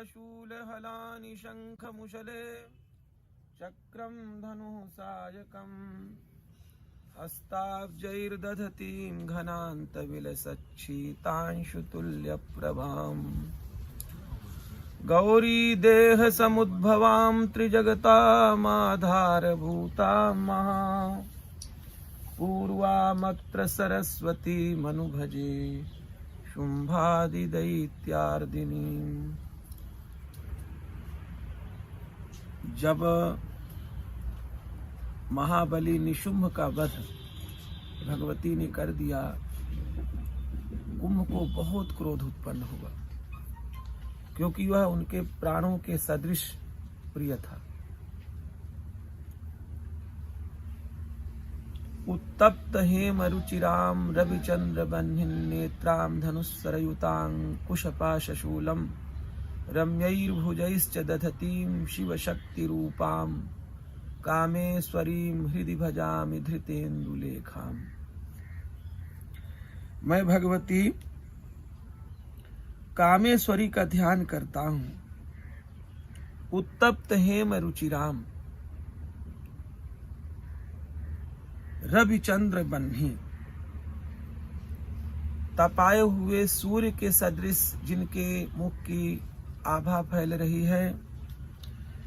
शूलहलानि शङ्खमुशले चक्रं धनुः सायकम् हस्ताब्जैर्दधतीं घनान्तविलसच्छीतांशुतुल्यप्रभाम् गौरीदेहसमुद्भवां त्रिजगतामाधारभूतां महा पूर्वामत्र सरस्वतीमनुभजे शुम्भादिदैत्यार्दिनीम्। जब महाबली निशुंभ का वध भगवती ने कर दिया, कुंभ को बहुत क्रोध उत्पन्न हुआ, क्योंकि वह उनके प्राणों के सदृश प्रिय था। उत्तप्त हेम रुचिराम रविचंद्र बन्हिन नेत्रां धनुस्सरयुतांकुशपाशशूलम् रम्यैर्भुजैश्च दधतीं शिवशक्तिरूपां कामेश्वरीं हृदि भजामि धृतेन्दुलेखाम्। मैं भगवती कामेश्वरी का ध्यान करता हूँ। उत्तप्त हेम रुचिराम रविचंद्र बन्ही, तपाए हुए सूर्य के सदृश जिनके मुख की आभा फैल रही है,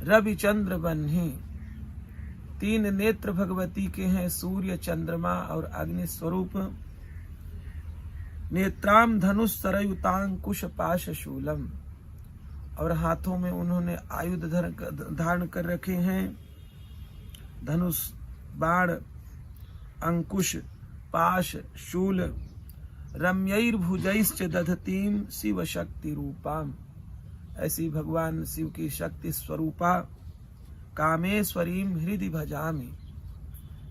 रविचंद्र बन्ही, तीन नेत्र भगवती के हैं, सूर्य, चंद्रमा और अग्नि स्वरूप। नेत्राम धनुष सरयुतांकुश पाश शूलम, और हाथों में उन्होंने आयुध धारण कर रखे हैं, धनुष, बाण, अंकुश, पाश, शूल। रम्यैर्भुजैश्च दधतीं शिव शक्ति रूपाम, ऐसी भगवान शिव की शक्ति स्वरूपा। कामेश्वरीं हृदि भजामि,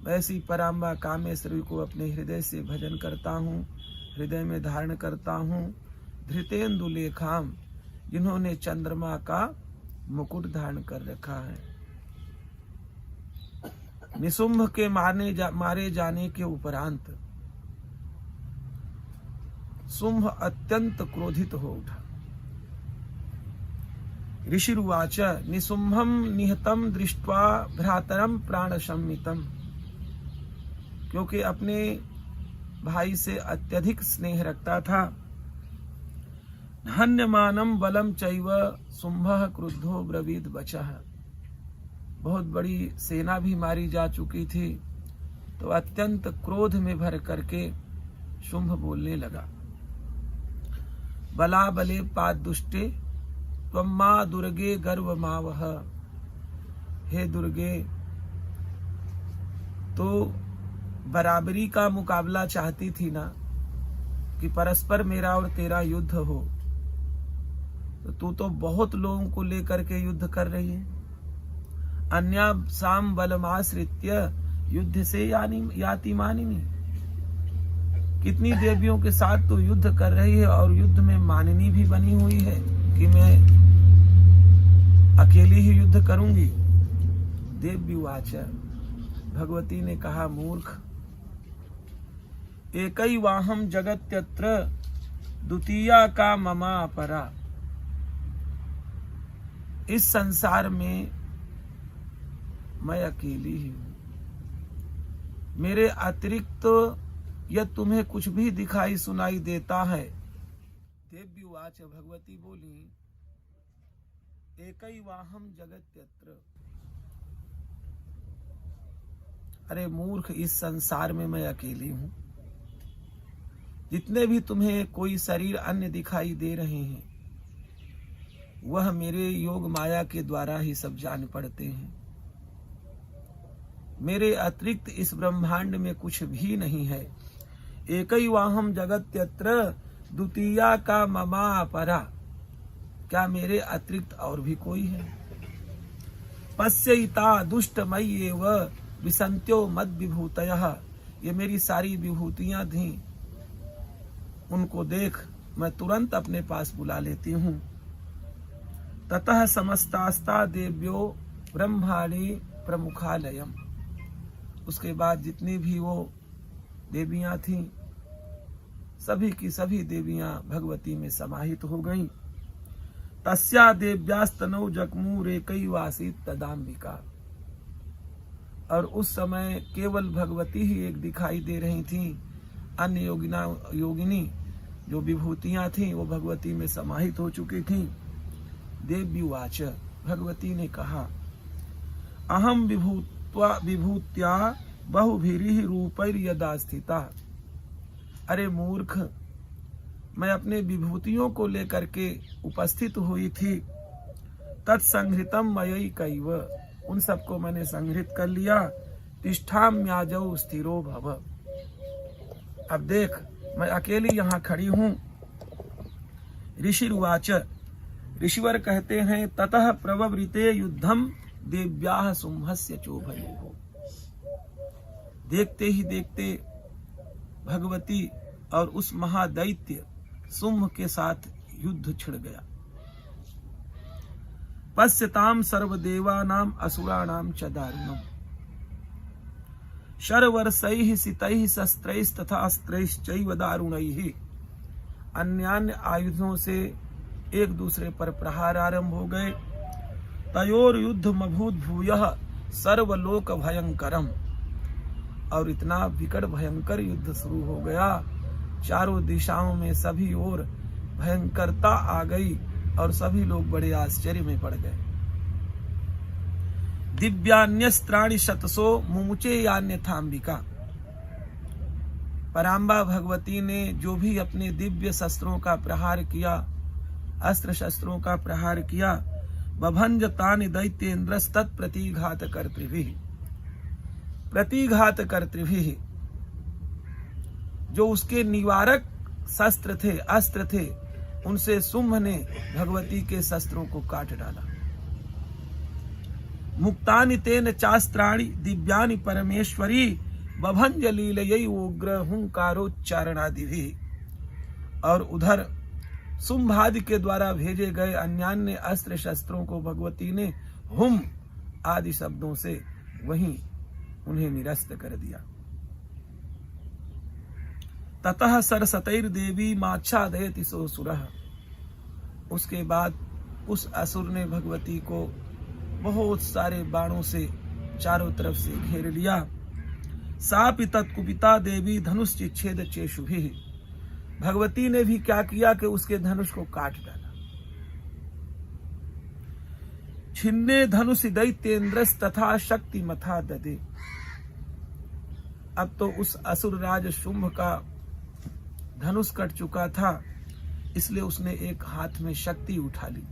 वैसी पराम्बा कामेश्वरी को अपने हृदय से भजन करता हूँ, हृदय में धारण करता हूँ। धृतेन्दु लेखाम, जिन्होंने चंद्रमा का मुकुट धारण कर रखा है। निशुंभ के मारे जाने के उपरांत शुंभ अत्यंत क्रोधित हो उठा। ऋषिरुवाच निशुंभं निहतं दृष्ट्वा भ्रातरं प्राणशम्मितम्, क्योंकि अपने भाई से अत्यधिक स्नेह रखता था। हन्यमानं बलं चैव शुंभः क्रुद्धो ब्रवीद बचः, बहुत बड़ी सेना भी मारी जा चुकी थी, तो अत्यंत क्रोध में भर करके शुंभ बोलने लगा। बला बले पादुष्टे त्वं मां दुर्गे गर्व मावह, हे दुर्गे, तो बराबरी का मुकाबला चाहती थी ना, कि परस्पर मेरा और तेरा युद्ध हो, तो तू तो बहुत लोगों को लेकर के युद्ध कर रही है। अन्यासाम बलमाश्रित्य युद्ध से याति मानिनी, कितनी देवियों के साथ तो युद्ध कर रही है और युद्ध में मानिनी भी बनी हुई है कि मैं अकेली ही युद्ध करूंगी। देव्युवाच, भगवती ने कहा, मूर्ख, एकैवाहं जगत्यत्र द्वितीया का ममा परा, इस संसार में मैं अकेली ही हूं, मेरे अतिरिक्त यह तुम्हें कुछ भी दिखाई सुनाई देता है। देव्युवाच, भगवती बोली, एकैवाहं जगत्यत्र, अरे मूर्ख, इस संसार में मैं अकेली हूं। जितने भी तुम्हें कोई शरीर अन्य दिखाई दे रहे हैं, वह मेरे योग माया के द्वारा ही सब जान पड़ते हैं। मेरे अतिरिक्त इस ब्रह्मांड में कुछ भी नहीं है। एकैवाहं जगत्यत्र द्वितीया का ममा परा, क्या मेरे अतिरिक्त और भी कोई है? पश्यैता दुष्टमय्येव विसन्त्यो मद विभूतयः, ये मेरी सारी विभूतियां थी, उनको देख मैं तुरंत अपने पास बुला लेती हूँ। ततः समस्तास्ता देव्यो ब्रह्माणि प्रमुखालयम, उसके बाद जितनी भी वो देवियां थीं, सभी की सभी देवियां भगवती में समाहित हो गईं। तस्या देव्यास्तनौ जगमुरेकैवासीत् तदाम्बिका। और उस समय केवल भगवती ही एक दिखाई दे रही थी, अन्य योगिनी जो विभूतियां थीं वो भगवती में समाहित हो चुकी थीं। देव्युवाच, भगवती ने कहा, अहम विभूत्या बहुभिरीः रूपैर्यदा स्थिता। अरे मूर्ख, मैं अपने विभूतियों को लेकर के उपस्थित हुई थी। तत्संहृतम मयैकैव, उन सबको मैंने संग्रहित कर लिया। तिष्ठाम्याजौ स्थिरो भव। अब देख, मैं अकेली यहाँ खड़ी हूँ। ऋषिरुवाच, ऋषिवर कहते हैं, ततः प्रववृते युद्धम देव्याः शुम्भस्य चोभयोः। देखते ही देखते भगवती और उस महादैत्य शुंभ के साथ युद्ध छिड़ गया। पश्यताम सर्वदेवानाम असुराणाम च दारुणम। शरवर्षैः सितैः शस्त्रैः तथा अस्त्रैश्चैव दारुणैः। अन्यान्य आयुधों से एक दूसरे पर प्रहार आरंभ हो गए। तयोर युद्धमभूत भूयः सर्वलोक भयंकरम। और इतना विकट भयंकर युद्ध शुरू हो गया, चारों दिशाओं में सभी ओर भयंकरता आ गई और सभी लोग बड़े आश्चर्य में पड़ गए। दिव्यान्यस्त्राणि शतसो मुमुचे यान्यथाम्बिका। पराम्बा भगवती ने जो भी अपने दिव्य शस्त्रों का प्रहार किया, अस्त्र शस्त्रों का प्रहार किया, बभंज तानि दैत्येन्द्रस्तत् प्रतिघात कर्तृभिः। प्रतिघात कर्तृभिः, जो उसके निवारक शस्त्र थे, अस्त्र थे, उनसे शुंभ ने भगवती के शस्त्रों को काट डाला। मुक्तानि तेन चास्त्राणि दिव्यानि परमेश्वरी बभंज लीलयै उग्र हुंकारोच्चारणादिभिः। और उधर शुंभादि के द्वारा भेजे गए अन्यान्य अस्त्र शस्त्रों को भगवती ने हुम आदि शब्दों से वहीं उन्हें निरस्त कर दिया। ततः सरसतैर्देवी माच्छादयति सो सुरः। उसके बाद उस असुर ने भगवती को बहुत सारे बाणों से चारों तरफ से घेर लिया। सापि तत्कुपिता देवी धनुष्चिच्छेद चेषुभिः। भगवती ने भी क्या किया कि उसके धनुष को काट डाला। छिन्ने धनुषि दैत्येन्द्रस् तथा शक्ति मथा ददे। अब तो उस असुर राज शुंभ का धनुष कट चुका था, इसलिए उसने एक हाथ में शक्ति उठा ली।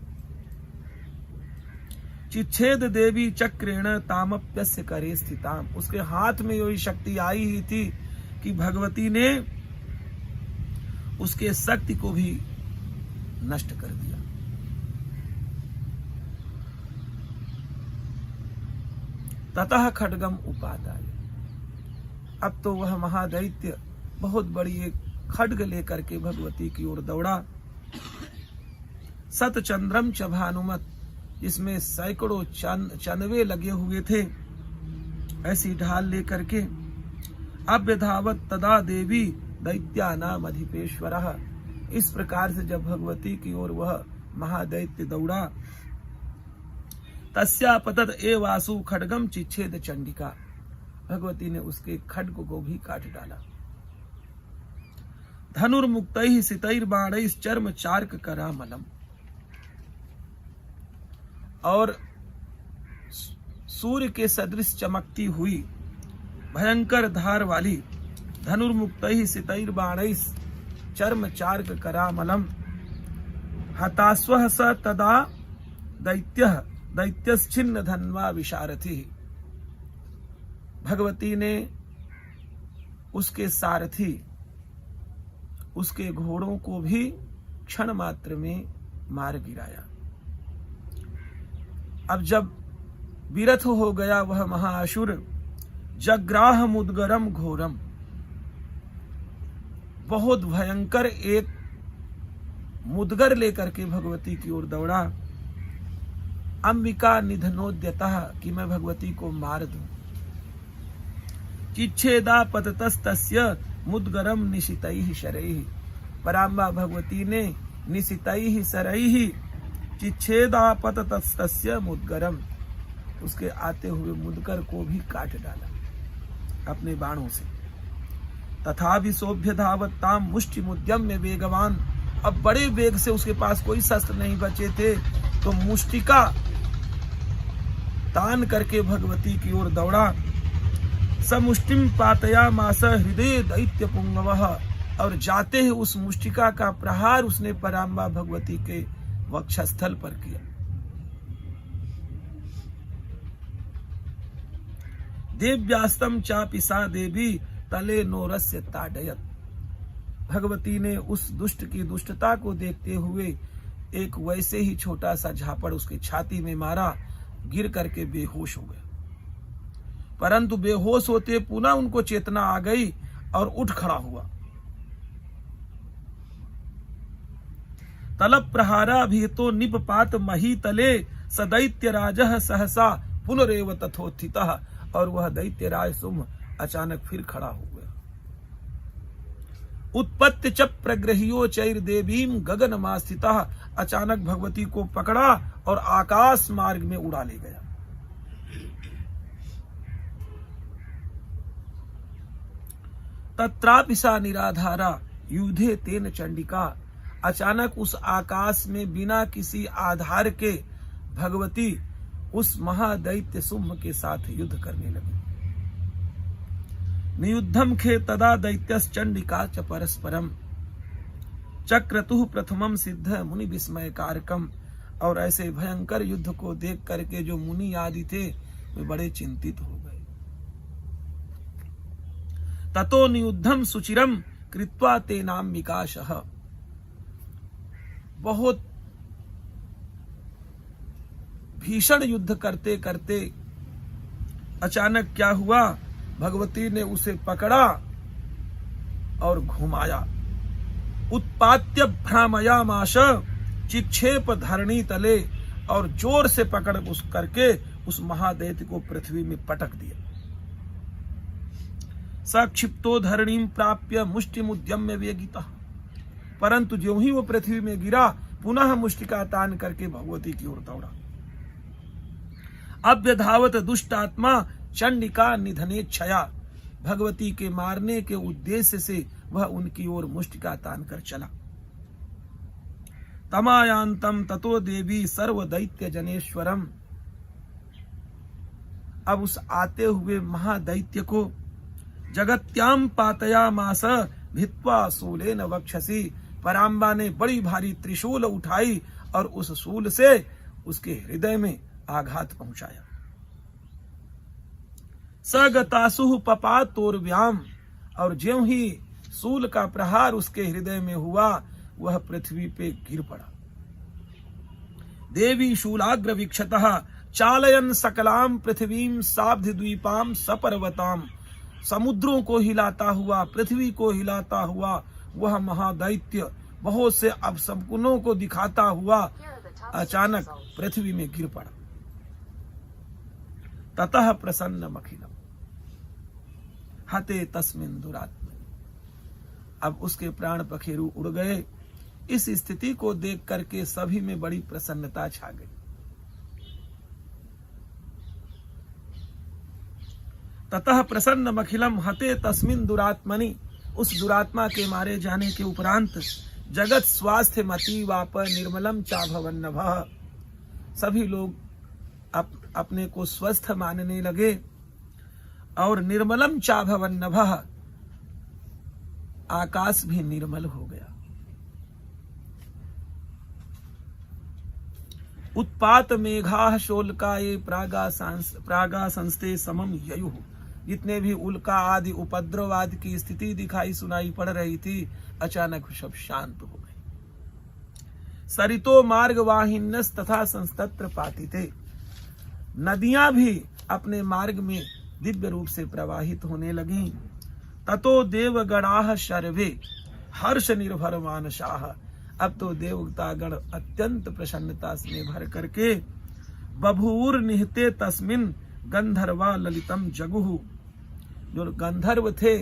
चिच्छेद देवी चक्रेण तामप्यस्य करे स्थिताम। उसके हाथ में यही शक्ति आई ही थी कि भगवती ने उसके शक्ति को भी नष्ट कर दिया। ततः खड्गम उपादाय। अब तो वह महादैत्य बहुत बड़ी एक खड्ग लेकर के भगवती की ओर दौड़ा। सतचंद्रम च भानुमत, जिसमें सैकड़ों चनवे लगे हुए थे, ऐसी ढाल लेकर के अभ्यधावत तदा देवी दैत्यानाम अधिपेश्वरः। इस प्रकार से जब भगवती की ओर वह महादैत्य दौड़ा, तस्यापतत एवासु खड्गम चिच्छेद चंडिका। भगवती ने उसके खड्ग को भी काट डाला। धनुर्मुक्तैः सितैर्बाणैश्चर्म चार्क करामलम। और सूर्य के सदृश चमकती हुई भयंकर धार वाली धनुर्मुक्तैः सितैर्बाणैश्चर्म चार्क करामलम। हतास्वः स तदा दैत्यः दैत्यश्चिन्न धन्वा विशारथिः। भगवती ने उसके सारथी, उसके घोड़ों को भी क्षण मात्र में मार गिराया। अब जब विरथ हो गया वह महाअसुर, जग्राह मुद्गरम घोरम, बहुत भयंकर एक मुद्गर लेकर के भगवती की ओर दौड़ा। अंबिका निधनोद्यतः, कि मैं भगवती को मार दूं। चिच्छेदा पततस्तस्य मुद्गरम निशितैः शरैः। पराम्बा भगवती ने निशितैः शरैः चिच्छेदापत तस्य मुद्गरम, उसके आते हुए मुदगर को भी काट डाला अपने बाणों से। तथा भी सौभ्य धावताम मुष्टि मुद्यम में वेगवान, अब बड़े वेग से उसके पास कोई शस्त्र नहीं बचे थे, तो मुष्टिका तान करके भगवती की ओर दौड़ा। समुष्टिम पातया मास हृदय दैत्य पुंगवः, और जाते ही उस मुष्टिका का प्रहार उसने पराम्बा भगवती के वक्षस्थल पर किया। देव्यास्तम चापि सा देवी तले नोरस्य ताडयत, भगवती ने उस दुष्ट की दुष्टता को देखते हुए एक वैसे ही छोटा सा झापड़ उसकी छाती में मारा, गिर करके बेहोश हो गया। परंतु बेहोश होते पुनः उनको चेतना आ गई और उठ खड़ा हुआ। तलब प्रहारा भीतो निपपात मही तले सदैत्य राजः सहसा पुनरेव तथोत्थितः, और वह दैत्य राज सुम अचानक फिर खड़ा हो गया। उत्पत्ति च प्रग्रहियो चैर देवीम गगन मास्थितः, अचानक भगवती को पकड़ा और आकाश मार्ग में उड़ा ले गया। तत्रापि सा निराधारा युधे तेन चंडिका, अचानक उस आकाश में बिना किसी आधार के भगवती उस महादैत्य सुम्भ के साथ युद्ध करने लगी। नियुद्धम खे तदा दैत्यस चंडिका च परस्परम चक्रतुः प्रथमम सिद्ध मुनि विस्मय कारकम, और ऐसे भयंकर युद्ध को देख करके जो मुनि आदि थे वे बड़े चिंतित हो गए। ततो नियुद्धम सुचिरम कृत्वा ते नाम विकासः, बहुत भीषण युद्ध करते करते अचानक क्या हुआ, भगवती ने उसे पकड़ा और घुमाया। उत्पात्य भ्रामयामाश चिक्षेप धरणी तले, और जोर से पकड़ उस करके उस महादैत्य को पृथ्वी में पटक दिया। सक्षिप्तो धरणीम प्राप्य मुष्टि मुद्यम्य वेगिता, परंतु ज्यों ही वो पृथ्वी में गिरा पुनः मुष्टिका तान करके भगवती की ओर दौड़ा। अभ्यधावत दुष्ट आत्मा चंडिका निधने क्षया, भगवती के मारने के उद्देश्य से वह उनकी ओर मुष्टिका तान कर चला। तमायांतम ततो देवी सर्व दैत्य जनेश्वरम, अब उस आते हुए महादैत्य को जगत्याम पातयामास भित्वा शूलेन वक्षसि, पराम्बा ने बड़ी भारी त्रिशूल उठाई और उस शूल से उसके हृदय में आघात पहुंचाया। सगतासुः पपातोर्व्याम, और ज्यों ही शूल का प्रहार उसके हृदय में हुआ वह पृथ्वी पे गिर पड़ा। देवी शूलाग्र वीक्षतः चालयन सकलाम पृथ्वीम साब्धद्वीपाम सपर्वताम, समुद्रों को हिलाता हुआ पृथ्वी को हिलाता हुआ वह महादैत्य बहुत से अपशकुनों को दिखाता हुआ अचानक पृथ्वी में गिर पड़ा। ततः प्रसन्न मखिलम हते तस्मिन् दुरात्मनि, अब उसके प्राण पखेरु उड़ गए। इस स्थिति को देख करके सभी में बड़ी प्रसन्नता छा गई। ततः प्रसन्न मखिलम हते तस्मिन् दुरात्मनि, उस दुरात्मा के मारे जाने के उपरांत जगत स्वास्थ्य मति वाप निर्मलम चाभवन्नभः, सभी लोग अपने को स्वस्थ मानने लगे और निर्मलम चाभवन्नभः, आकाश भी निर्मल हो गया। उत्पात मेघा शोलकाये प्रागा संस्ते समम ययुः, जितने भी उल्का आदि उपद्रव आदि की स्थिति दिखाई सुनाई पड़ रही थी अचानक सब शांत हो गए। सरितो मार्ग वाहिन्यस तथा संस्तत्र पातिते, नदियां भी अपने मार्ग में दिव्य रूप से प्रवाहित होने लगी। ततो देवगणाः शर्वे हर्ष निर्भर मानसाः, अब तो देवतागण अत्यंत प्रसन्नता से भर करके बभूर निहते तस्मिन गंधर्वा ललितम जगुहु, जो गंधर्व थे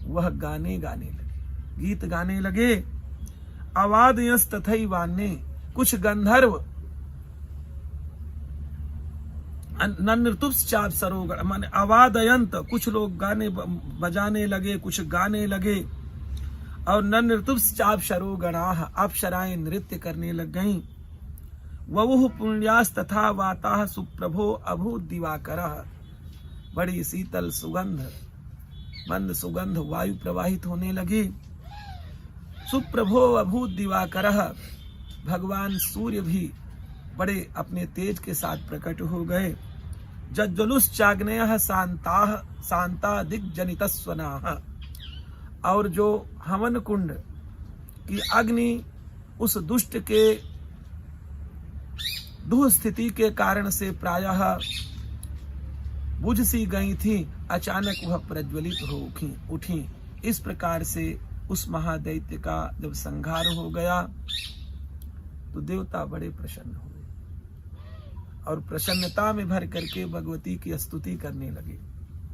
वह गाने लगे, गीत गाने लगे। अवादयस तथैवान्ये कुछ गंधर्व नृतुप्श्चाप सरोगण माने अवादयंत, कुछ लोग गाने बजाने लगे, कुछ गाने लगे। और नृतुप्श्चाप सरोगणाः, अप्सराएं नृत्य करने लग गईं। ववुः पुण्यास तथा वाताः सुप्रभो अभूत दिवाकरः, बड़ी शीतल सुगंध, मंद सुगंध वायु प्रवाहित होने लगी। सुप्रभो अभूत दिवाकरः, भगवान सूर्य भी बड़े अपने तेज के साथ प्रकट हो गए। जज्ज्वलुश्चाग्नेयः शांताः शांता दिग्जनितस्वनाः, और जो हवन कुंड की अग्नि उस दुष्ट के दुह स्थिति के कारण से प्रायः बुझ सी गई थी, अचानक वह प्रज्वलित हो उठी। इस प्रकार से उस महादैत्य का जब संहार हो गया तो देवता बड़े प्रसन्न हुए और प्रसन्नता में भर करके भगवती की स्तुति करने लगे।